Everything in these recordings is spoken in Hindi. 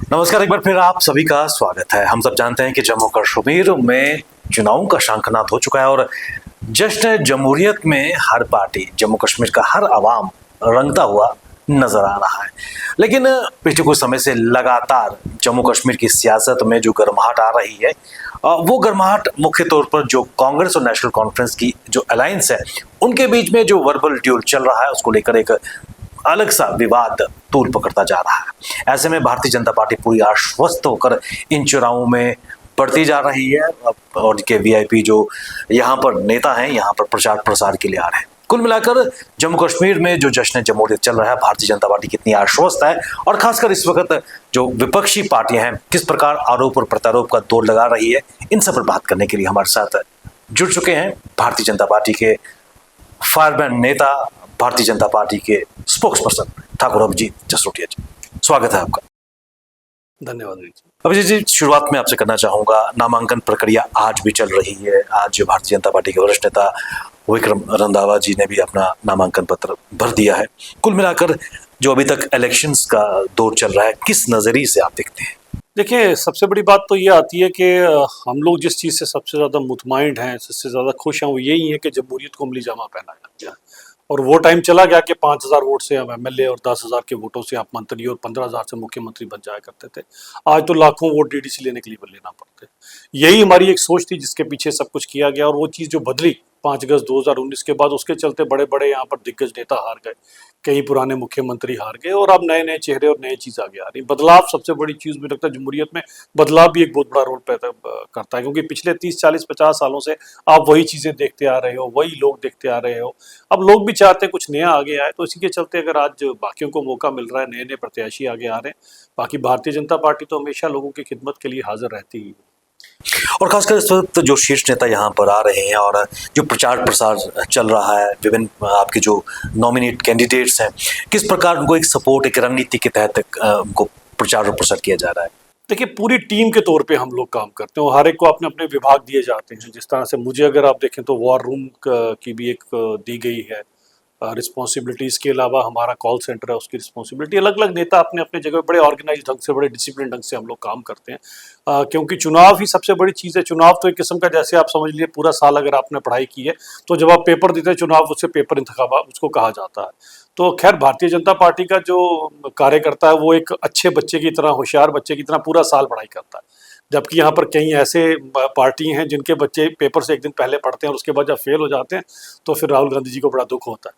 नमस्कार, एक बार फिर आप सभी का स्वागत है। हम सब जानते हैं कि जम्मू कश्मीर में चुनावों का शंखनाद हो चुका है और जश्न जमहूरियत में हर पार्टी, जम्मू कश्मीर का हर आवाम रंगता हुआ नजर आ रहा है। लेकिन पिछले कुछ समय से लगातार जम्मू कश्मीर की सियासत में जो गर्माहट आ रही है, वो गर्माहट मुख्य तौर पर जो कांग्रेस और नेशनल कॉन्फ्रेंस की जो अलायंस है, उनके बीच में जो वर्बल ड्यूल चल रहा है, उसको लेकर एक अलग सा विवाद तूल पकड़ता जा रहा है। ऐसे में भारतीय जनता पार्टी पूरी आश्वस्त होकर इन चुनावों में बढ़ती जा रही है और इनके वीआईपी जो यहाँ पर नेता हैं, यहाँ पर प्रचार प्रसार के लिए आ रहे हैं। कुल मिलाकर जम्मू कश्मीर में जो जश्न जमहूरियत चल रहा है, भारतीय जनता पार्टी कितनी आश्वस्त है और खासकर इस वक्त जो विपक्षी पार्टियां हैं किस प्रकार आरोप और प्रत्यारोप का दौर लगा रही है, इन सब पर बात करने के लिए हमारे साथ जुड़ चुके हैं भारतीय जनता पार्टी के फायरमैन नेता, भारतीय जनता पार्टी के स्पोक्स पर्सन ठाकुर अभिजीत जसरोटिया जी। स्वागत है आपका। धन्यवाद। अभिजीत जी, शुरुआत में आपसे करना चाहूंगा, नामांकन प्रक्रिया आज भी चल रही है। आज भारतीय जनता पार्टी के वरिष्ठ नेता विक्रम रंधावा जी ने भी अपना नामांकन पत्र भर दिया है। कुल मिलाकर जो अभी तक इलेक्शंस का दौर चल रहा है, किस नजरिए से आप देखते हैं? देखिए, सबसे बड़ी बात तो ये आती है कि हम लोग जिस चीज़ से सबसे ज़्यादा मुतमाइंड हैं, सबसे ज़्यादा खुश हैं, वो यही है कि जमहूरियत को अमली जामा पहनाया गया। और वो टाइम चला गया कि 5,000 वोट से हम एमएलए और 10,000 के वोटों से आप मंत्री और 15,000 से मुख्यमंत्री बन जाया करते थे। आज तो लाखों वोट डीडीसी लेने के लिए लेना पड़ते। यही हमारी एक सोच थी जिसके पीछे सब कुछ किया गया, और वो चीज़ जो बदली 5 अगस्त 2019 के बाद, उसके चलते बड़े बड़े यहाँ पर दिग्गज नेता हार गए, कई पुराने मुख्यमंत्री हार गए, और अब नए नए चेहरे और नई चीज़ आगे आ रही। बदलाव सबसे बड़ी चीज़ मुझे लगता है जमहूरियत में बदलाव भी एक बहुत बड़ा रोल पैदा करता है, क्योंकि पिछले 30 40 50 सालों से आप वही चीज़ें देखते आ रहे हो, वही लोग देखते आ रहे हो। अब लोग भी चाहते हैं कुछ नया आगे आए, तो इसी के चलते अगर आज बाकियों को मौका मिल रहा है, नए नए प्रत्याशी आगे आ रहे हैं, बाकी भारतीय जनता पार्टी तो हमेशा लोगों की खिदमत के लिए हाजिर रहती ही है। और खासकर इस वक्त जो शीर्ष नेता यहाँ पर आ रहे हैं और जो प्रचार प्रसार चल रहा है, विभिन्न आपके जो नॉमिनेट कैंडिडेट्स हैं, किस प्रकार उनको एक सपोर्ट, एक रणनीति के तहत उनको प्रचार और प्रसार किया जा रहा है? देखिए, पूरी टीम के तौर पे हम लोग काम करते हैं, हर एक को अपने अपने विभाग दिए जाते हैं। जिस तरह से मुझे अगर आप देखें तो वॉर रूम की भी एक दी गई है रिस्पॉन्सिबिलिटी। इसके अलावा हमारा कॉल सेंटर है, उसकी रिस्पॉन्सिबिलिटी। अलग अलग नेता अपने अपने जगह बड़े ऑर्गेनाइज ढंग से, बड़े डिसिप्लिन ढंग से हम लोग काम करते हैं, क्योंकि चुनाव ही सबसे बड़ी चीज़ है। चुनाव तो एक किस्म का, जैसे आप समझ लीजिए पूरा साल अगर आपने पढ़ाई की है तो जब आप पेपर देते हैं चुनाव, उससे पेपर इंतखाब उसको कहा जाता है। तो खैर, भारतीय जनता पार्टी का जो कार्यकर्ता है वो एक अच्छे बच्चे की तरह, होशियार बच्चे की तरह पूरा साल पढ़ाई करता है, जबकि यहाँ पर कई ऐसे पार्टी हैं जिनके बच्चे पेपर से एक दिन पहले पढ़ते हैं और उसके बाद जब फेल हो जाते हैं तो फिर राहुल गांधी जी को बड़ा दुख होता है।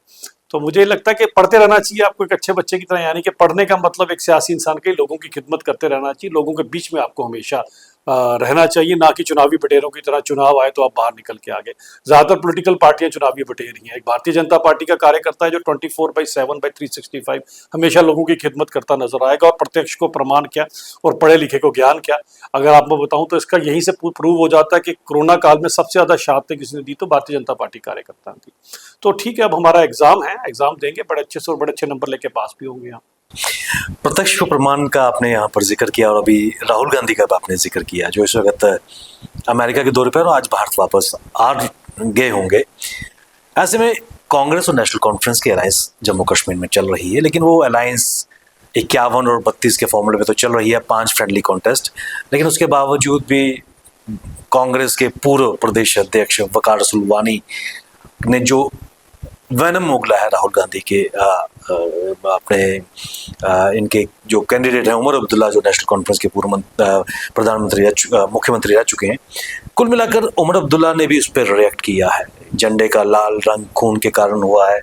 तो मुझे लगता है कि पढ़ते रहना चाहिए आपको एक अच्छे बच्चे की तरह, यानी कि पढ़ने का मतलब एक सियासी इंसान के लोगों की खिदमत करते रहना चाहिए, लोगों के बीच में आपको हमेशा रहना चाहिए, ना कि चुनावी बटेरों की तरह चुनाव आए तो आप बाहर निकल के आगे। ज़्यादातर पॉलिटिकल पार्टियां चुनावी बटेर ही हैं। एक भारतीय जनता पार्टी का कार्यकर्ता है जो 24/7/365 हमेशा लोगों की खिदमत करता नजर आएगा, और प्रत्यक्ष को प्रमाण क्या और पढ़े लिखे को ज्ञान क्या। अगर आपको बताऊं तो इसका यहीं से प्रूव हो जाता है कि कोरोना काल में सबसे ज़्यादा शहादतें किसने दी, तो भारतीय जनता पार्टी कार्यकर्ता थी। तो ठीक है, अब हमारा एग्जाम है, एग्जाम देंगे बड़े अच्छे से और बड़े अच्छे नंबर लेके पास भी होंगे। यहाँ प्रत्यक्ष प्रमाण का आपने यहाँ पर जिक्र किया और अभी राहुल गांधी का आपने जिक्र किया, जो इस वक्त अमेरिका के दौरे पर और आज भारत वापस आ गए होंगे। ऐसे में कांग्रेस और नेशनल कॉन्फ्रेंस की अलायंस जम्मू कश्मीर में चल रही है, लेकिन वो अलायंस 51 और 32 के फॉर्मूले में तो चल रही है, 5 फ्रेंडली कॉन्टेस्ट। लेकिन उसके बावजूद भी कांग्रेस के पूर्व प्रदेश अध्यक्ष वकार रसूल वानी ने जो वैनम उगला है राहुल गांधी के अपने इनके जो कैंडिडेट हैं, उमर अब्दुल्ला, जो नेशनल कॉन्फ्रेंस के पूर्व प्रधानमंत्री मुख्यमंत्री रह चुके हैं, कुल मिलाकर उमर अब्दुल्ला ने भी उस पर रिएक्ट किया है। झंडे का लाल रंग खून के कारण हुआ है,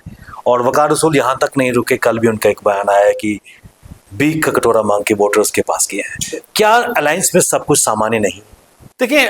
और वकार रसूल यहाँ तक नहीं रुके, कल भी उनका एक बयान आया कि भीख का कटोरा मांग के वोटर्स के पास किए हैं। क्या अलायंस में सब कुछ सामान्य नहीं? देखिए, ये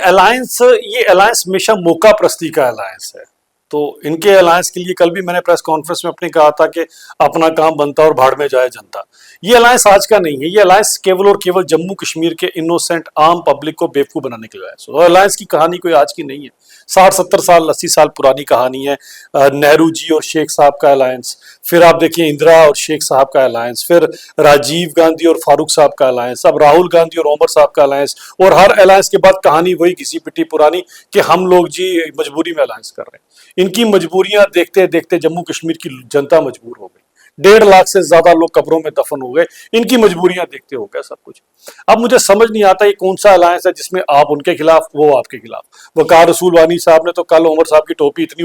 अलायंस हमेशा मौका प्रस्ती का अलायंस है। तो इनके अलायंस के लिए कल भी मैंने प्रेस कॉन्फ्रेंस में अपने कहा था कि अपना काम बनता और भाड़ में जाए जनता। ये अलायंस आज का नहीं है, ये अलायंस केवल और केवल जम्मू कश्मीर के इनोसेंट आम पब्लिक को बेवकूफ बनाने के लिए अलायंस। और अलायंस की कहानी कोई आज की नहीं है, 60 70 साल 80 साल पुरानी कहानी है। नेहरू जी और शेख साहब का अलायंस, फिर आप देखिए इंदिरा और शेख साहब का अलायंस, फिर राजीव गांधी और फारूक साहब का अलायंस, अब राहुल गांधी और ओमर साहब का अलायंस, और हर अलायंस के बाद कहानी वही घिसी पिटी पुरानी कि हम लोग जी मजबूरी में अलायंस कर रहे हैं। इनकी मजबूरियां देखते देखते जम्मू कश्मीर की जनता मजबूर हो गई। 1.5 लाख से ज्यादा लोग कब्रों में दफन हो गए। इनकी मजबूरियां देखते हो गया सब कुछ। अब मुझे समझ नहीं आता ये कौन सा अलायंस है जिसमें आप उनके खिलाफ वो आपके खिलाफ। वकार रसूल वानी साहब ने तो कल उमर साहब की टोपी इतनी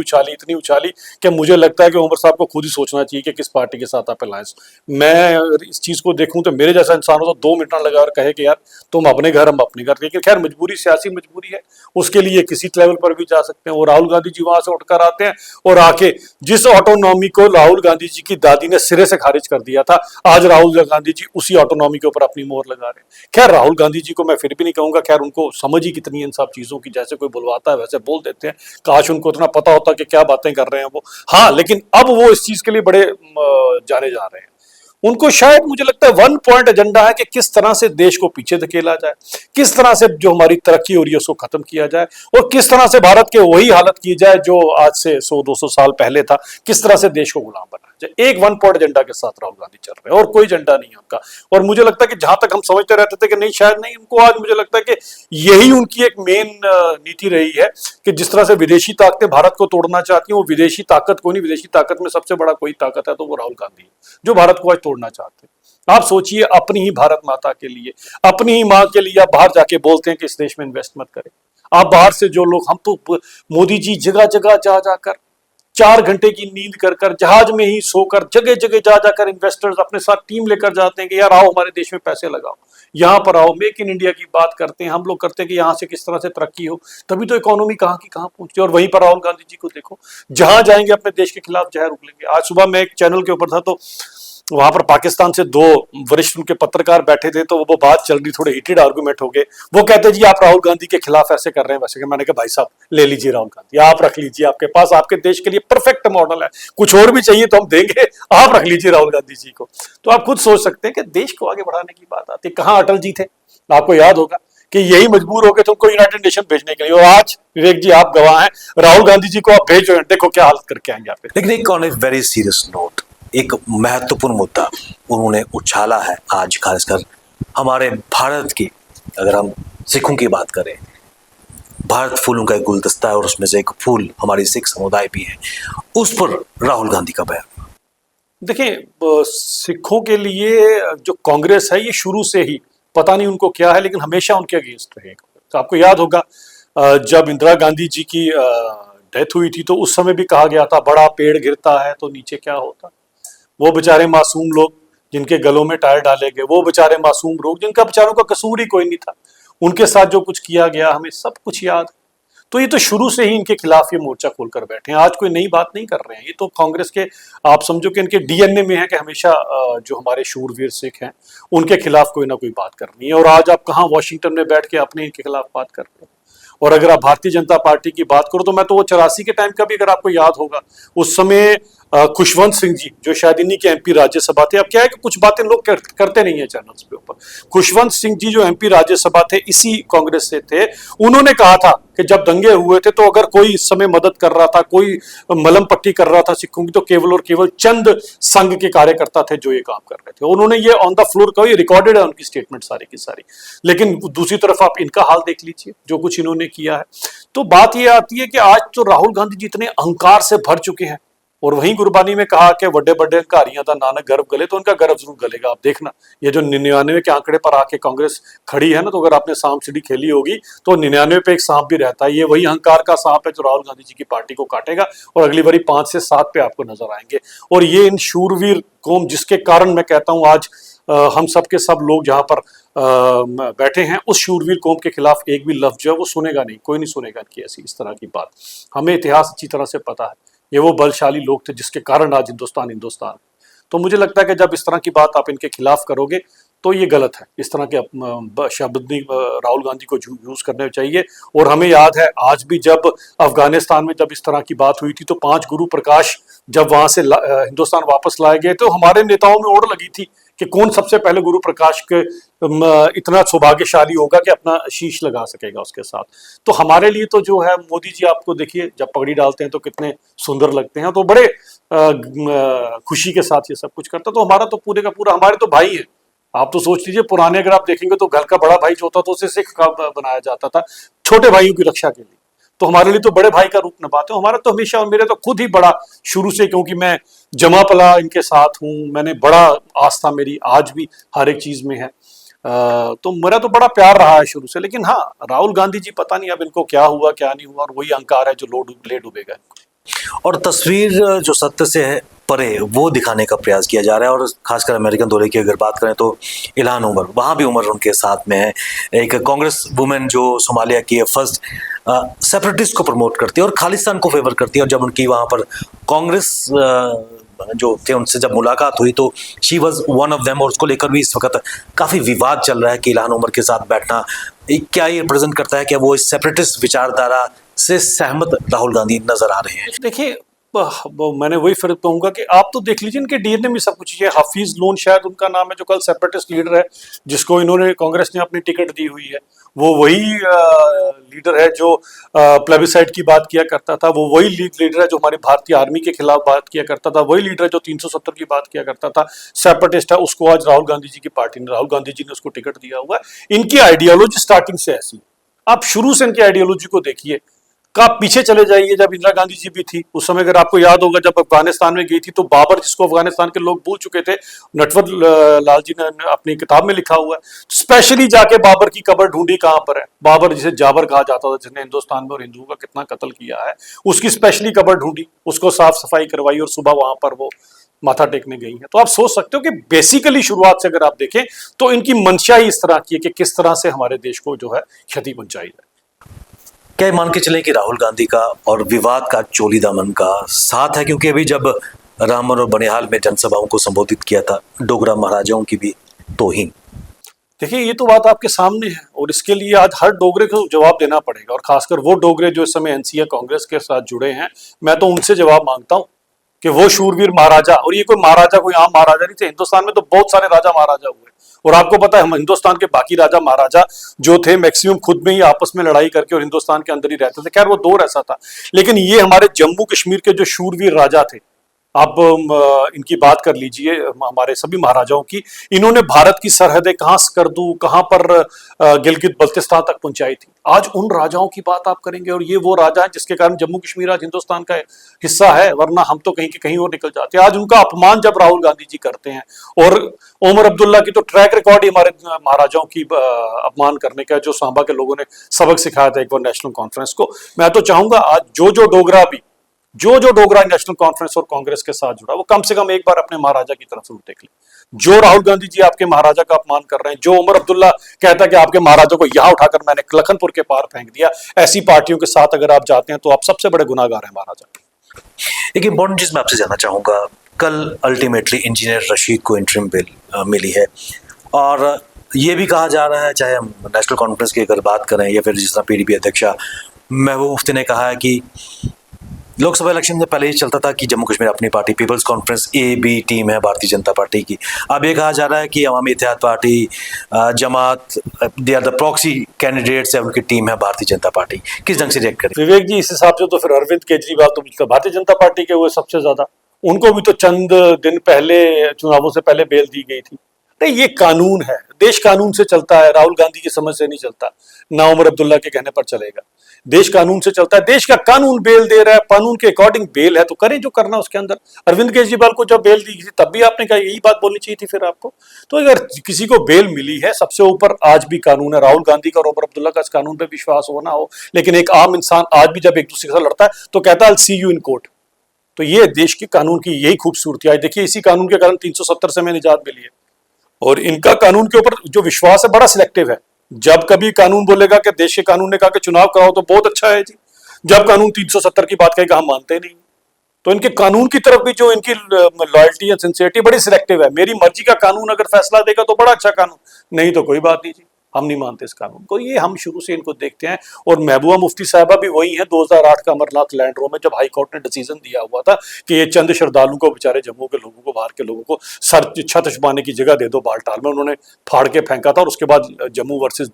उछाली कि मुझे लगता है कि उमर साहब को खुद ही सोचना चाहिए कि किस पार्टी के साथ आप अलायंस। मैं अगर इस चीज को देखूं तो मेरे जैसा इंसान हो तो 2 मिनट ना लगा और कहे कि यार तुम अपने घर, हम अपने घर। लेकिन खैर मजबूरी सियासी मजबूरी है, उसके लिए किसी लेवल पर भी जा सकते हैं। और राहुल गांधी जी वहां से उठकर आते हैं और आके जिस ऑटोनॉमी को राहुल गांधी जी की दादी ने सिरे से खारिज कर दिया था, आज राहुल गांधी जी उसी ऑटोनॉमी के ऊपर अपनी मोहर लगा रहे हैं। खैर राहुल गांधी जी को मैं फिर भी नहीं कहूंगा, खैर उनको समझ ही कितनी है इन सब चीजों की, जैसे कोई बुलवाता है वैसे बोल देते हैं। काश उनको इतना पता होता कि क्या बातें कर रहे हैं वो। हाँ, लेकिन अब वो इस चीज के लिए बड़े जाने जा रहे हैं। उनको शायद मुझे लगता है 1 पॉइंट एजेंडा है कि किस तरह से देश को पीछे धकेला जाए, किस तरह से जो हमारी तरक्की हो रही है उसको खत्म किया जाए, और किस तरह से भारत के वही हालत की जाए जो आज से 100-200 साल पहले था, किस तरह से देश को गुलाम बनाया जाए। एक 1 पॉइंट एजेंडा के साथ राहुल गांधी चल रहे हैं और कोई एजेंडा नहीं है उनका। और मुझे लगता है कि जहां तक हम समझते रहते थे कि नहीं शायद नहीं, उनको आज मुझे लगता है कि यही उनकी एक मेन नीति रही है कि जिस तरह से विदेशी ताकतें भारत को तोड़ना चाहती हैं, वो विदेशी ताकत को नहीं, विदेशी ताकत में सबसे बड़ा कोई ताकत है तो वो राहुल गांधी है जो भारत को आज तोड़ना चाहते हैं। आप सोचिए, अपनी ही भारत माता के लिए, अपनी ही माँ के लिए आप बाहर जाके बोलते हैं कि इस देश में इन्वेस्ट मत करें। आप बाहर से जो लोग, हम तो मोदी जी जगह जगह जा जाकर 4 घंटे की नींद कर कर, जहाज में ही सोकर, जगह जगह जा जाकर इन्वेस्टर्स अपने साथ टीम लेकर जाते हैं कि यार आओ हमारे देश में पैसे लगाओ, यहाँ पर आओ, मेक इन इंडिया की बात करते हैं। हम लोग करते हैं कि यहाँ से किस तरह से तरक्की हो, तभी तो इकोनॉमी कहाँ की कहाँ पहुंचती है। और वहीं पर राहुल गांधी जी को देखो, जहां जाएंगे अपने देश के खिलाफ जहर उगलेंगे। आज सुबह मैं एक चैनल के ऊपर था तो वहां पर पाकिस्तान से 2 वरिष्ठ उनके पत्रकार बैठे थे, तो वो बात चल रही, थोड़े हीटेड आर्गुमेंट हो गए। वो कहते जी आप राहुल गांधी के खिलाफ ऐसे कर रहे हैं वैसे। मैंने कहा भाई साहब ले लीजिए राहुल गांधी, आप रख लीजिए, आपके पास आपके देश के लिए परफेक्ट मॉडल है। कुछ और भी चाहिए तो हम देंगे, आप रख लीजिए राहुल गांधी जी को। तो आप खुद सोच सकते हैं कि देश को आगे बढ़ाने की बात आती है। कहाँ अटल जी थे, आपको याद होगा कि यही मजबूर हो गए थे उनको यूनाइटेड नेशन भेजने के लिए। और आज विवेक जी आप गवाह हैं, राहुल गांधी जी को आप भेजो, देखो क्या हालत करके आएंगे आप। लेकिन एक on a very serious note, एक महत्वपूर्ण मुद्दा उन्होंने उछाला है आज, खासकर हमारे भारत की, अगर हम सिखों की बात करें, भारत फूलों का एक गुलदस्ता है और उसमें से एक फूल हमारी सिख समुदाय भी है, उस पर राहुल गांधी का बयान। देखिए, सिखों के लिए जो कांग्रेस है ये शुरू से ही, पता नहीं उनको क्या है, लेकिन हमेशा उनके अगेंस्ट रहेगा। तो आपको याद होगा जब इंदिरा गांधी जी की डेथ हुई थी तो उस समय भी कहा गया था बड़ा पेड़ गिरता है तो नीचे क्या होता। वो बेचारे मासूम लोग जिनके गलों में टायर डाले गए, वो बेचारे मासूम लोग जिनका बेचारों का कसूर ही कोई नहीं था, उनके साथ जो कुछ किया गया हमें सब कुछ याद है। तो ये तो शुरू से ही इनके खिलाफ ये मोर्चा खोलकर बैठे हैं, आज कोई नई बात नहीं कर रहे हैं। ये तो कांग्रेस के, आप समझो कि इनके डीएनए में है कि हमेशा जो हमारे शूरवीर सिख हैं उनके खिलाफ कोई ना कोई बात करनी है। और आज आप कहाँ वॉशिंगटन में बैठ के अपने इनके खिलाफ बात कर रहे हैं। और अगर आप भारतीय जनता पार्टी की बात करो तो मैं तो वो 84 के टाइम का भी, अगर आपको याद होगा, उस समय खुशवंत सिंह जी जो शायद इन्हीं के एमपी राज्यसभा थे। अब क्या है कि कुछ बातें लोग करते नहीं है चैनल्स पे ऊपर। खुशवंत सिंह जी जो एमपी राज्यसभा थे, इसी कांग्रेस से थे, उन्होंने कहा था कि जब दंगे हुए थे तो अगर कोई इस समय मदद कर रहा था, कोई मलम पट्टी कर रहा था सिखों की, तो केवल और केवल चंद संघ के कार्यकर्ता थे जो ये काम कर रहे थे। उन्होंने ये ऑन द फ्लोर कहा, ये रिकॉर्डेड है उनकी स्टेटमेंट सारी की सारी। लेकिन दूसरी तरफ आप इनका हाल देख लीजिए जो कुछ इन्होंने किया है। तो बात ये आती है कि आज तो राहुल गांधी जी इतने अहंकार से भर चुके हैं। और वहीं गुरबानी में कहा कि बड़े बड़े हंकारियां था नानक गर्व गले, तो उनका गर्व जरूर गलेगा। आप देखना, ये जो 99 के आंकड़े पर आके कांग्रेस खड़ी है ना, तो अगर आपने सांप सीढ़ी खेली होगी तो 99 पे एक सांप भी रहता है। ये वही अहंकार का सांप है जो राहुल गांधी जी की पार्टी को काटेगा और अगली बारी 5 से 7 पे आपको नजर आएंगे। और ये इन शूरवीर कौम, जिसके कारण मैं कहता हूं आज हम सब के सब लोग जहां पर बैठे हैं, उस शूरवीर कौम के खिलाफ एक भी लफ्ज जो है वो सुनेगा नहीं, कोई नहीं सुनेगा इनकी ऐसी इस तरह की बात। हमें इतिहास अच्छी तरह से पता है, ये वो बलशाली लोग थे जिसके कारण आज हिंदुस्तान हिंदुस्तान। तो मुझे लगता है कि जब इस तरह की बात आप इनके खिलाफ करोगे तो ये गलत है। इस तरह के शब्द नहीं राहुल गांधी को यूज करने चाहिए। और हमें याद है आज भी जब अफगानिस्तान में जब इस तरह की बात हुई थी तो 5 गुरु प्रकाश जब वहां से हिंदुस्तान वापस लाए गए तो हमारे नेताओं में ओढ़ लगी थी कि कौन सबसे पहले गुरु प्रकाश के इतना सौभाग्यशाली होगा कि अपना शीश लगा सकेगा उसके साथ। तो हमारे लिए तो जो है, मोदी जी आपको देखिए जब पगड़ी डालते हैं तो कितने सुंदर लगते हैं, तो बड़े खुशी के साथ ये सब कुछ करता। तो हमारा तो पूरे का पूरा, हमारे तो भाई है। आप तो सोच लीजिए, पुराने अगर आप देखेंगे तो घर का बड़ा भाई जो होता था उसे सिख का बनाया जाता था छोटे भाइयों की रक्षा के लिए। तो हमारे लिए तो बड़े भाई का रूप निभाते हो। हमारा तो हमेशा, और मेरे तो खुद ही बड़ा शुरू से, क्योंकि मैं जमा पला इनके साथ हूँ, मैंने बड़ा आस्था मेरी आज भी हर एक चीज में है। तो मेरा तो बड़ा प्यार रहा है शुरू से। लेकिन हाँ, राहुल गांधी जी पता नहीं अब इनको क्या हुआ क्या नहीं हुआ, और वही अहंकार है जो ले डूबेगा इनको। और तस्वीर जो सत्य से है परे वो दिखाने का प्रयास किया जा रहा है। और खासकर अमेरिकन दौरे की अगर बात करें तो इल्हान उमर, वहाँ भी उमर उनके साथ में है, एक कांग्रेस वुमेन जो सोमालिया की है, फर्स्ट सेपरेटिस्ट को प्रमोट करती है और खालिस्तान को फेवर करती है। और जब उनकी वहाँ पर कांग्रेस जो थे उनसे जब मुलाकात हुई तो she was one of them. और उसको लेकर भी इस वक्त काफ़ी विवाद चल रहा है कि इल्हान उमर के साथ बैठना क्या ये रिप्रेजेंट करता है, क्या वो इस सेपरेटिस्ट विचारधारा से सहमत राहुल गांधी नजर आ रहे हैं। देखिए, मैंने वही फिर कहूंगा कि आप तो देख लीजिए इनके डीएनए में सब कुछ है। हफीज लोन शायद उनका नाम है, जो कल सेपरेटिस्ट लीडर है, जिसको इन्होंने, कांग्रेस ने अपनी टिकट दी हुई है। वो वही लीडर है जो प्लेबिसाइड की बात किया करता था। वो वही लीडर है जो हमारी भारतीय आर्मी के खिलाफ बात किया करता था। वही लीडर है जो 370 की बात किया करता था। सेपरेटिस्ट है, उसको आज राहुल गांधी जी की पार्टी ने, राहुल गांधी जी ने उसको टिकट दिया हुआ है। इनकी आइडियोलॉजी स्टार्टिंग से ऐसी, आप शुरू से इनकी आइडियोलॉजी को देखिए। का पीछे चले जाइए, जब इंदिरा गांधी जी भी थी उस समय, अगर आपको याद होगा, जब अफगानिस्तान में गई थी तो बाबर, जिसको अफगानिस्तान के लोग भूल चुके थे, नटवर लाल जी ने अपनी किताब में लिखा हुआ है, स्पेशली जाके बाबर की कब्र ढूंढी कहां पर है। बाबर, जिसे जाबर कहा जाता था, जिसने हिंदुस्तान में और हिंदुओं का कितना कत्ल किया है, उसकी स्पेशली कब्र ढूंढी, उसको साफ सफाई करवाई और सुबह वहां पर वो माथा टेकने गई है। तो आप सोच सकते हो कि बेसिकली शुरुआत से अगर आप देखें तो इनकी मंशा ही इस तरह की है कि किस तरह से हमारे देश को जो है क्षति पहुंचाई जाए। क्या ये मान के चले कि राहुल गांधी का और विवाद का चोली दामन का साथ है? क्योंकि अभी जब रामबन और बनिहाल में जनसभाओं को संबोधित किया था, डोगरा महाराजाओं की भी तौहीन। देखिए, ये तो बात आपके सामने है, और इसके लिए आज हर डोगरे को जवाब देना पड़ेगा। और खासकर वो डोगरे जो इस समय एनसीए कांग्रेस के साथ जुड़े हैं, मैं तो उनसे जवाब मांगता हूं कि वो शूरवीर महाराजा, और ये कोई महाराजा कोई आम महाराजा नहीं थे। हिंदुस्तान में तो बहुत सारे राजा महाराजा हुए, और आपको पता है हम हिंदुस्तान के बाकी राजा महाराजा जो थे मैक्सिमम खुद में ही आपस में लड़ाई करके और हिंदुस्तान के अंदर ही रहते थे। खैर, वो दौर ऐसा था। लेकिन ये हमारे जम्मू कश्मीर के जो शूरवीर राजा थे, आप इनकी बात कर लीजिए, हमारे सभी महाराजाओं की, इन्होंने भारत की सरहदें कहां स्कर्दू, कहां पर गिलगित बल्तिस्तान तक पहुंचाई थी। आज उन राजाओं की बात आप करेंगे, और ये वो राजा हैं जिसके कारण जम्मू कश्मीर आज हिंदुस्तान का हिस्सा है, वरना हम तो कहीं के कहीं और निकल जाते। आज उनका अपमान जब राहुल गांधी जी करते हैं, और ओमर अब्दुल्ला की तो ट्रैक रिकॉर्ड ही हमारे महाराजाओं की अपमान करने का, जो सांबा के लोगों ने सबक सिखाया था एक बार नेशनल कॉन्फ्रेंस को। मैं तो चाहूंगा आज जो डोगरा भी, जो डोगरा नेशनल कॉन्फ्रेंस और कांग्रेस के साथ जुड़ा, वो कम से कम एक बार अपने महाराजा की तरफ से देख ले। जो राहुल गांधी जी आपके महाराजा का अपमान कर रहे हैं, जो उमर अब्दुल्ला कहता है कि आपके महाराजा को यहां उठाकर मैंने लखनपुर के पार फेंक दिया, ऐसी पार्टियों के साथ अगर आप जाते हैं तो आप सबसे बड़े गुनाहगार हैं महाराजा। एक इंपॉर्टेंट चीज मैं आपसे जानना चाहूंगा, कल अल्टीमेटली इंजीनियर रशीद को इंटरिम बिल मिली है, और ये भी कहा जा रहा है, चाहे हम नेशनल कॉन्फ्रेंस की अगर बात करें या फिर जिस तरह पीडीपी अध्यक्षा महबूब मुफ्ती ने कहा है कि लोकसभा इलेक्शन से पहले ही चलता था कि जम्मू कश्मीर अपनी party People's Conference A B team है भारतीय जनता पार्टी की। अब ये कहा जा रहा है कि Awami Ittehad Party, Jamaat, they are the proxy candidates है, उनकी टीम है भारतीय जनता पार्टी। किस ढंग से रिएक्ट करें? विवेक जी, इस हिसाब से तो फिर अरविंद केजरीवाल तो भारतीय जनता पार्टी के हुए सबसे ज्यादा, उनको भी तो चंद दिन पहले, चुनावों से पहले बेल दी गई थी। नहीं, ये कानून है, देश कानून से चलता है, राहुल गांधी की समझ से नहीं चलता, ना उमर अब्दुल्ला के कहने पर चलेगा। देश कानून से चलता है, देश का कानून बेल दे रहा है, कानून के अकॉर्डिंग बेल है तो करें जो करना उसके अंदर। अरविंद केजरीवाल को जब बेल दी थी तब भी आपने कहा यही बात बोलनी चाहिए थी फिर आपको। तो अगर किसी को बेल मिली है, सबसे ऊपर आज भी कानून है। राहुल गांधी का और उमर अब्दुल्ला का इस कानून पे विश्वास हो ना हो, लेकिन एक आम इंसान आज भी जब एक दूसरे के साथ लड़ता है तो कहता है आई सी यू इन कोर्ट। तो ये देश के कानून की यही खूबसूरती है। देखिए, इसी कानून के कारण 370 से हमें निजात मिली है, और इनका कानून के ऊपर जो विश्वास है बड़ा सिलेक्टिव है। जब कभी कानून बोलेगा कि देश के कानून ने कहा कि चुनाव कराओ तो बहुत अच्छा है जी, जब कानून 370 की बात कहेगा हम मानते नहीं। तो इनके कानून की तरफ भी जो इनकी लॉयल्टी है, सिंसियरिटी बड़ी सिलेक्टिव है। मेरी मर्जी का कानून अगर फैसला देगा तो बड़ा अच्छा कानून, नहीं तो कोई बात नहीं जी, हम नहीं मानते इस कानून को। ये हम शुरू से इनको देखते हैं। और महबूबा मुफ्ती साहबा भी वही है 2008 का अमरनाथ लैंड रो में, जब हाई कोर्ट ने डिसीजन दिया हुआ था कि ये चंद श्रद्धालुओं को, बेचारे जम्मू के लोगों को, बाहर के लोगों को सर छत छुपाने की जगह दे दो बालटाल में, उन्होंने फाड़ के फेंका था। और उसके बाद जम्मू वर्सेस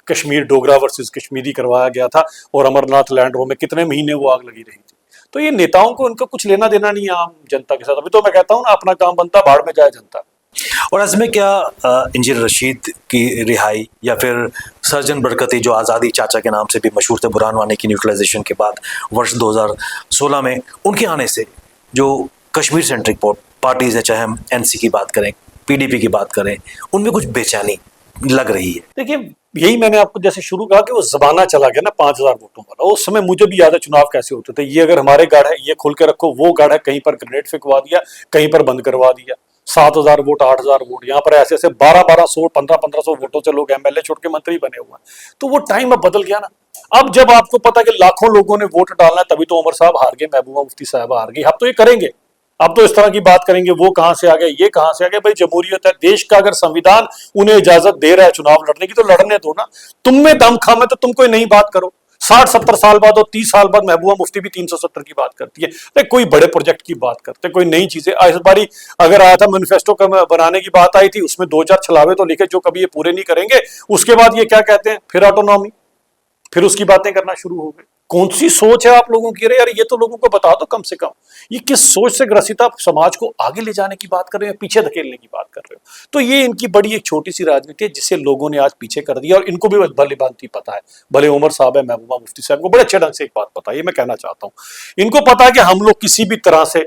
कश्मीर, डोगरा वर्सेस कश्मीरी करवाया गया था, और अमरनाथ लैंड रो में कितने महीने वो आग लगी रही थी। तो ये नेताओं को, उनका कुछ लेना देना नहीं है आम जनता के साथ। अभी तो मैं कहता हूँ ना, अपना काम बनता, भाड़ में जाए जनता। और ऐसे में क्या इंजीनियर रशीद की रिहाई या फिर सर्जन बरकती जो आज़ादी चाचा के नाम से भी मशहूर थे बुरहान वानी की न्यूट्रलाइजेशन के बाद वर्ष 2016 में, उनके आने से जो कश्मीर सेंट्रिक पार्टीज है, चाहे हम एनसी की बात करें, पीडीपी की बात करें, उनमें कुछ बेचैनी लग रही है। देखिए, यही मैंने आपको जैसे शुरू कहा कि वो जमाना चला गया ना 5,000 वोटों वाला। उस समय मुझे भी याद है चुनाव कैसे होते थे। ये अगर हमारे गढ़ है ये खोल के रखो, वो गढ़ है कहीं पर ग्रेनेड फेंकवा दिया, कहीं पर बंद करवा दिया। 7,000 वोट, 8,000 वोट, यहाँ पर ऐसे ऐसे 1200 1500 वोटों से लोग एमएलए छोड़ के मंत्री बने हुए हैं। तो वो टाइम अब बदल गया ना। अब जब आपको पता कि लाखों लोगों ने वोट डालना है, तभी तो उमर साहब हार गए, महबूबा मुफ्ती साहब हार गई। अब तो ये करेंगे, अब तो इस तरह की बात करेंगे, वो कहां से आ गए, ये कहां से आ गए। भाई जमहूरियत है, देश का अगर संविधान उन्हें इजाजत दे रहा है चुनाव लड़ने की, तो लड़ने दो ना। तुम में दमखम है तो तुम कोई नई बात करो। 60-70 साल बाद और 30 साल बाद महबूबा मुफ्ती भी 370 की बात करती है। कोई बड़े प्रोजेक्ट की बात करते, कोई नई चीजें। इस बारी अगर आया था मैनिफेस्टो बनाने की बात आई थी, उसमें 2-4 छलावे तो लिखे जो कभी ये पूरे नहीं करेंगे। उसके बाद ये क्या कहते हैं, फिर ऑटोनॉमी, फिर उसकी बातें करना शुरू हो गए। कौन सी सोच है आप लोगों की? अरे यार, ये तो लोगों को बता दो कम से कम, ये किस सोच से ग्रसित आप समाज को आगे ले जाने की बात कर रहे हो, पीछे धकेलने की बात कर रहे हो? तो ये इनकी बड़ी एक छोटी सी राजनीति है जिसे लोगों ने आज पीछे कर दिया। और इनको भी भली भांति पता है, भले उमर साहब है, महबूबा मुफ्ती साहब को बड़े अच्छे ढंग से एक बात पता है, ये मैं कहना चाहता हूं। इनको पता है कि हम लोग किसी भी तरह से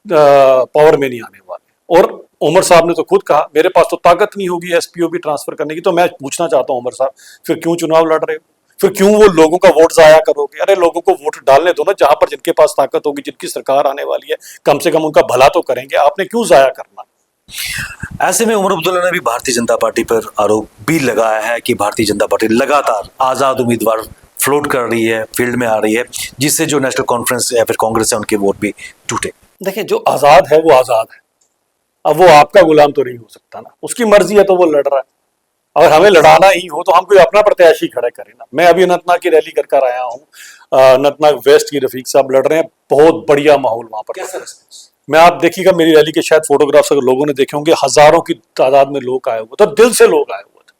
पावर में नहीं आने वाले। और उमर साहब ने तो खुद कहा, मेरे पास तो ताकत नहीं होगी एसपीओ भी ट्रांसफर करने की। तो मैं पूछना चाहता हूं उमर साहब, फिर क्यों चुनाव लड़ रहे हो? फिर क्यों वो लोगों का वोट जाया करोगे? अरे लोगों को वोट डालने दो ना, जहां पर जिनके पास ताकत होगी, जिनकी सरकार आने वाली है, कम से कम उनका भला तो करेंगे। आपने क्यों जाया करना? ऐसे में उमर अब्दुल्ला ने भी भारतीय जनता पार्टी पर आरोप भी लगाया है कि भारतीय जनता पार्टी लगातार आजाद उम्मीदवार फ्लोट कर रही है, फील्ड में आ रही है, जिससे जो नेशनल कॉन्फ्रेंस या फिर कांग्रेस है उनके वोट भी टूटे। देखिए, जो आजाद है वो आजाद है। अब वो आपका गुलाम तो नहीं हो सकता ना, उसकी मर्जी है तो वो लड़ रहा है। अगर हमें लड़ाना ही हो तो हम कोई अपना प्रत्याशी खड़े करें ना। मैं अभी अनंतनाग की रैली कर कर आया हूँ, अनंतनाग वेस्ट की रफीक साहब लड़ रहे हैं, बहुत बढ़िया माहौल वहां पर। कैसा रिस्पॉन्स? मैं, आप देखिएगा मेरी रैली के शायद फोटोग्राफ्स अगर लोगों ने देखे होंगे, हजारों की तादाद में लोग आए हुए थे, दिल से लोग आए हुए थे।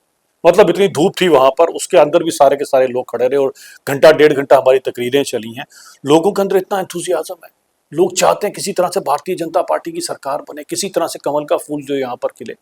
मतलब इतनी धूप थी वहां पर, उसके अंदर भी सारे के सारे लोग खड़े रहे और घंटा 1.5 घंटा हमारी तकरीरें चली हैं। लोगों के अंदर इतना एंथुसियाज्म है, लोग चाहते हैं किसी तरह से भारतीय जनता पार्टी की सरकार बने, किसी तरह से कमल का फूल जो यहाँ पर खिले।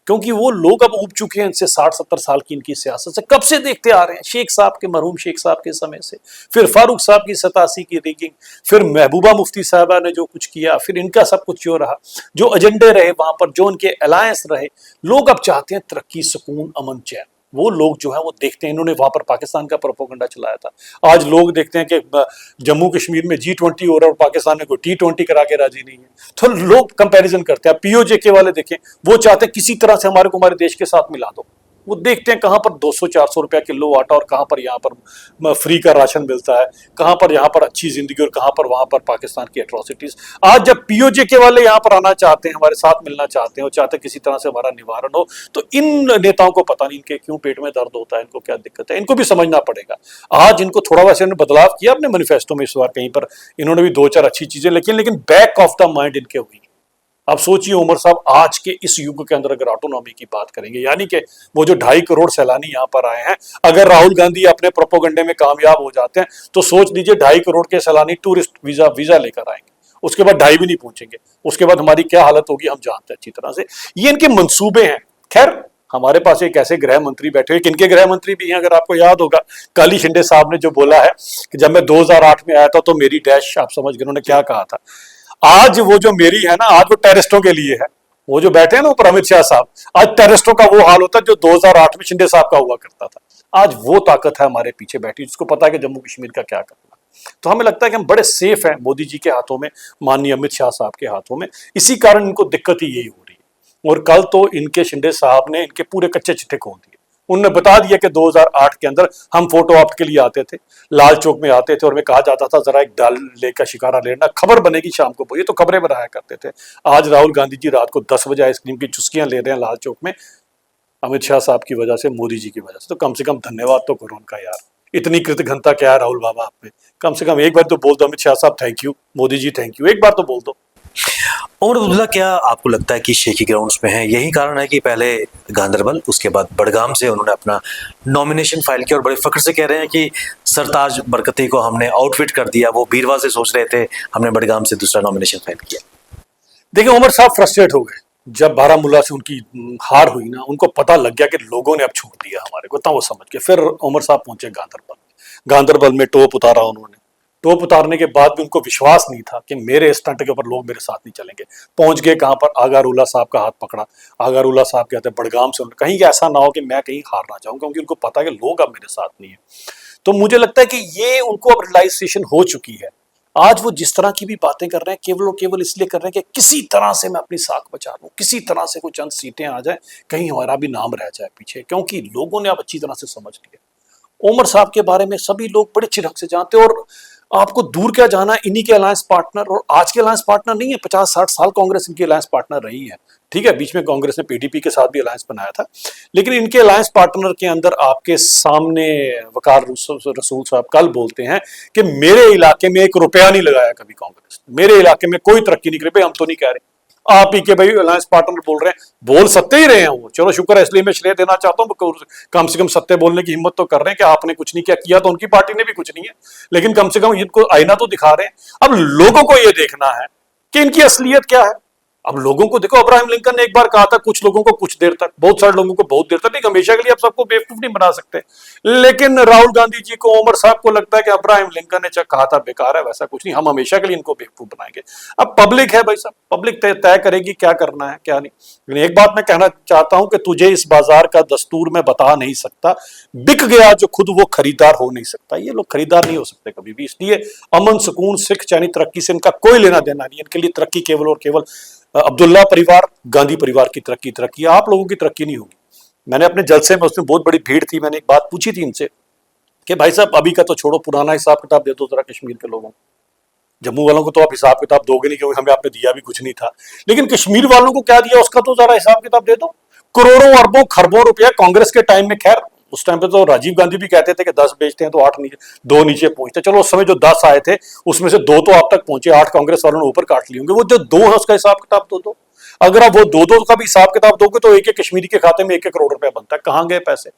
क्योंकि वो लोग अब उब चुके हैं इनसे, 60-70 साल की इनकी सियासत से कब से देखते आ रहे हैं। शेख साहब के, मरहूम शेख साहब के समय से, फिर फारूक साहब की 87 की रिगिंग, फिर महबूबा मुफ्ती साहबा ने जो कुछ किया, फिर इनका सब कुछ जो रहा, जो एजेंडे रहे वहां पर, जो उनके अलायंस रहे। लोग अब चाहते हैं तरक्की, सुकून, अमन, चैन। वो लोग जो है वो देखते हैं, इन्होंने वहां पर पाकिस्तान का प्रोपोगंडा चलाया था। आज लोग देखते हैं कि जम्मू कश्मीर में G20 हो रहा है और पाकिस्तान में कोई T20 करा के राजी नहीं है। तो लोग कंपैरिजन करते हैं। पीओजे वाले देखें, वो चाहते हैं किसी तरह से हमारे को हमारे देश के साथ मिला दो। वो देखते हैं कहां पर 200-400 रुपया किलो आटा और कहां पर यहाँ पर फ्री का राशन मिलता है, कहां पर यहाँ पर अच्छी जिंदगी और कहां पर वहां पर पाकिस्तान की एट्रोसिटीज। आज जब पीओजे वाले यहाँ पर आना चाहते हैं, हमारे साथ मिलना चाहते हैं और चाहते हैं किसी तरह से हमारा निवारण हो, तो इन नेताओं को पता नहीं इनके क्यों पेट में दर्द होता है, इनको क्या दिक्कत है, इनको भी समझना पड़ेगा। आज इनको थोड़ा वैसे इन्होंने बदलाव किया अपने मैनिफेस्टो में, इस बार कहीं पर इन्होंने भी 2-4 अच्छी चीजें, लेकिन बैक ऑफ द माइंड इनके हुई। अब सोचिए उमर साहब, आज के इस युग के अंदर अगर ऑटोनॉमी की बात करेंगे, यानी कि वो जो 2.5 करोड़ सैलानी यहाँ पर आए हैं, अगर राहुल गांधी अपने प्रोपोगंडे में कामयाब हो जाते हैं तो सोच लीजिए 2.5 करोड़ के सैलानी टूरिस्ट वीजा लेकर आएंगे। उसके बाद 2.5 भी नहीं पहुंचेंगे, उसके बाद हमारी क्या हालत होगी हम जानते हैं अच्छी तरह से। ये इनके मंसूबे हैं। खैर, हमारे पास एक ऐसे गृह मंत्री बैठे हुए, किनके गृह मंत्री भी हैं, अगर आपको याद होगा, काली शिंदे साहब ने जो बोला है कि जब मैं 2008 में आया था तो मेरी डैश, आप समझ गए उन्होंने क्या कहा था। आज वो जो मेरी है ना, आज वो टेररिस्टों के लिए है। वो जो बैठे हैं ना ऊपर अमित शाह साहब, आज टेररिस्टों का वो हाल होता है जो 2008 में शिंदे साहब का हुआ करता था। आज वो ताकत है हमारे पीछे बैठी, जिसको पता है कि जम्मू कश्मीर का क्या करना। तो हमें लगता है कि हम बड़े सेफ हैं मोदी जी के हाथों में, माननीय अमित शाह साहब के हाथों में। इसी कारण इनको दिक्कत ही यही हो रही है। और कल तो इनके शिंदे साहब ने इनके पूरे कच्चे चिट्ठे खोल दिए। उन्होंने बता दिया कि 2008 के अंदर हम फोटो ऑप्ट के लिए आते थे, लाल चौक में आते थे और मैं कहा जाता था जरा एक डाल लेकर शिकारा लेना, खबर बनेगी शाम को। ये तो खबरें बनाया करते थे। आज राहुल गांधी जी रात को 10 बजे आइसक्रीम की चुस्कियां ले रहे हैं लाल चौक में, अमित शाह साहब की वजह से, मोदी जी की वजह से। तो कम से कम धन्यवाद तो करो उनका यार। इतनी कृतज्ञता क्या है राहुल बाबा आप में? कम से कम एक बार तो बोल दो अमित शाह साहब thank you, Modi ji thank you, एक बार तो बोल दो। उमर अब्दुल्ला, क्या आपको लगता है कि शेखी ग्राउंड्स में है, यही कारण है कि पहले गांधरबल, उसके बाद बड़गाम से उन्होंने अपना नॉमिनेशन फाइल किया और बड़े फख्र से कह रहे हैं कि सरताज बरकती को हमने आउटफिट कर दिया, वो बीरवा से सोच रहे थे, हमने बड़गाम से दूसरा नॉमिनेशन फाइल किया। देखिए, उमर साहब फ्रस्ट्रेट हो गए। जब बारामूला से उनकी हार हुई ना, उनको पता लग गया कि लोगों ने अब छोड़ दिया हमारे को, तब वो समझ के फिर उमर साहब पहुंचे गांधरबल। गांधरबल में टोप उतारा उन्होंने। टोप उतारने के बाद भी उनको विश्वास नहीं था कि मेरे स्टंट के ऊपर लोग मेरे साथ नहीं चलेंगे। पहुंच गए कहां पर, आगारूला साहब का हाथ पकड़ा। आगारूला साहब कहते हैं बड़गाम से, कहीं ऐसा ना हो कि मैं कहीं हार ना जाऊं, क्योंकि उनको पता है कि लोग अब मेरे साथ नहीं है। तो मुझे लगता है कि ये उनको अब रियलाइजेशन हो चुकी है। आज वो जिस तरह की भी बातें कर रहे हैं, केवल और केवल इसलिए कर रहे हैं कि किसी तरह से मैं अपनी साख बचा लूं, किसी तरह से कुछ चंद सीटें आ जाए, कहीं हमारा भी नाम रह जाए पीछे, क्योंकि लोगों ने अब अच्छी तरह से समझ लिया। उमर साहब के बारे में सभी लोग बड़े अच्छी ढंग से जानते हैं, और आपको दूर क्या जाना, इन्हीं के अलायंस पार्टनर, और आज के अलायंस पार्टनर नहीं है, 50-60 साल कांग्रेस इनकी अलायंस पार्टनर रही है। ठीक है, बीच में कांग्रेस ने पीडीपी के साथ भी अलायंस बनाया था, लेकिन इनके अलायंस पार्टनर के अंदर आपके सामने वकार रसूल साहब कल बोलते हैं कि मेरे इलाके में 1 रुपया नहीं लगाया कभी कांग्रेस, मेरे इलाके में कोई तरक्की नहीं करी। भाई हम तो नहीं कह रहे, आप ही के भाई अलायंस पार्टनर बोल रहे हैं, बोल सकते ही रहे हैं वो, चलो शुक्र है, इसलिए मैं श्रेय देना चाहता हूं, कम से कम सत्य बोलने की हिम्मत तो कर रहे हैं कि आपने कुछ नहीं किया तो उनकी पार्टी ने भी कुछ नहीं है, लेकिन कम से कम इनको आईना तो दिखा रहे हैं। अब लोगों को यह देखना है कि इनकी असलियत क्या है। अब लोगों को देखो, अब्राहम लिंकन ने एक बार कहा था कुछ लोगों को कुछ देर तक, बहुत सारे लोगों को बहुत देर तक, नहीं हमेशा के लिए आप सबको बेवकूफ नहीं बना सकते। लेकिन राहुल गांधी जी को, उमर साहब को लगता है कि अब्राहम लिंकन ने कहा था बेकार है, वैसा कुछ नहीं, हम हमेशा के लिए इनको बेवकूफ बनाएंगे। अब पब्लिक है भाई साहब, पब्लिक तय करेगी क्या करना है क्या नहीं। लेकिन एक बात मैं कहना चाहता हूं कि तुझे इस बाजार का दस्तूर में बता नहीं सकता, बिक गया जो खुद वो खरीदार हो नहीं सकता। ये लोग खरीदार नहीं हो सकते कभी भी, इसलिए अमन सुकून सिख चैनी तरक्की से इनका कोई लेना देना नहीं। इनके लिए तरक्की केवल और केवल अब्दुल्ला परिवार, गांधी परिवार की तरक्की, आप लोगों की तरक्की नहीं होगी। मैंने अपने जलसे में, उसमें बहुत बड़ी भीड़ थी, मैंने एक बात पूछी थी इनसे कि भाई साहब अभी का तो छोड़ो, पुराना हिसाब किताब दे दो जरा कश्मीर के लोगों को। जम्मू वालों को तो आप हिसाब किताब दोगे नहीं, क्योंकि हमें आपने दिया भी कुछ नहीं था, लेकिन कश्मीर वालों को क्या दिया उसका तो जरा हिसाब किताब दे दो। करोड़ों अरबों खरबों रुपया कांग्रेस के टाइम में, खैर उस टाइम पे तो राजीव गांधी भी कहते थे कि 10 बेचते हैं तो 8 नीचे, 2 नीचे पहुंचते। चलो उस समय जो 10 आए थे उसमें से 2 तो आप तक पहुंचे, 8 कांग्रेस वालों ने ऊपर काट लिए होंगे। वो जो 2 है उसका हिसाब किताब दो। अगर आप वो 2 का भी हिसाब किताब दोगे तो एक कश्मीरी के खाते में 1 करोड़ रुपया बनता है। कहां गए पैसे,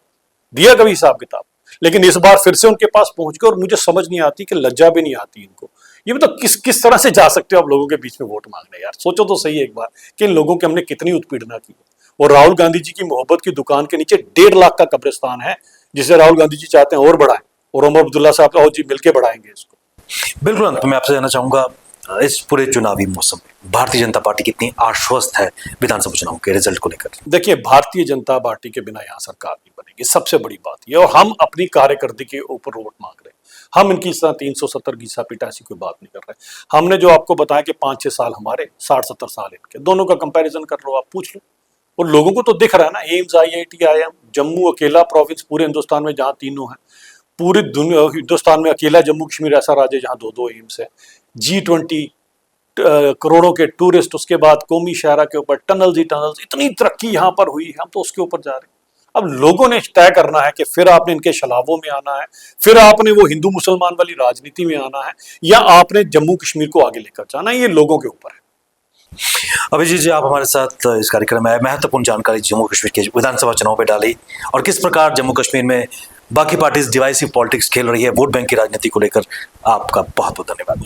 दिया कभी हिसाब किताब? लेकिन इस बार फिर से उनके पास पहुंच गए, और मुझे समझ नहीं आती कि लज्जा भी नहीं आती इनको। ये मतलब किस तरह से जा सकते हो आप लोगों के बीच में वोट मांगने? यार सोचो तो सही एक बार कि इन लोगों के हमने कितनी उत्पीड़ना की है। और राहुल गांधी जी की मोहब्बत की दुकान के नीचे 1.5 लाख का कब्रिस्तान है, जिसे राहुल गांधी जी चाहते हैं और बढ़ाएं, और उमर अब्दुल्ला साहब का जी मिलकर बढ़ाएंगे इसको। बिल्कुल, अंत में आपसे जानना चाहूंगा, इस पूरे चुनावी मौसम में भारतीय जनता पार्टी कितनी आश्वस्त है विधानसभा चुनाव के रिजल्ट को लेकर? देखिए, भारतीय जनता पार्टी के बिना यहाँ सरकार नहीं बनेगी, सबसे बड़ी बात ये। और हम अपनी कार्यकर्ता के ऊपर वोट मांग रहे हैं, हम इनकी 370 घीसा पीटा ऐसी कोई बात नहीं कर रहे। हमने जो आपको बताया कि 5-6 साल हमारे, 60-70 साल इनके, दोनों का कंपैरिजन कर लो, आप पूछ लो। और लोगों को तो दिख रहा है ना, एम्स, IIT, IIM, जम्मू अकेला प्रोविंस पूरे हिंदुस्तान में जहाँ 3 हैं, पूरी दुनिया हिंदुस्तान में अकेला जम्मू कश्मीर ऐसा राज्य है जहाँ 2 एम्स है। G20 करोड़ों के टूरिस्ट, उसके बाद कौमी शहरा के ऊपर टनल्स ही टनल्स, इतनी तरक्की यहाँ पर हुई है, हम तो उसके ऊपर जा रहे हैं। अब लोगों ने तय करना है कि फिर आपने इनके छलावों में आना है, फिर आपने वो हिंदू मुसलमान वाली राजनीति में आना है, या आपने जम्मू कश्मीर को आगे लेकर जाना है। ये लोगों के ऊपर है। अभिजीत जी, आप हमारे साथ इस कार्यक्रम में महत्वपूर्ण जानकारी जम्मू कश्मीर के विधानसभा चुनाव पे डाली, और किस प्रकार जम्मू कश्मीर में बाकी पार्टीज डिवाइसिव पॉलिटिक्स खेल रही है, वोट बैंक की राजनीति को लेकर। आपका बहुत बहुत धन्यवाद।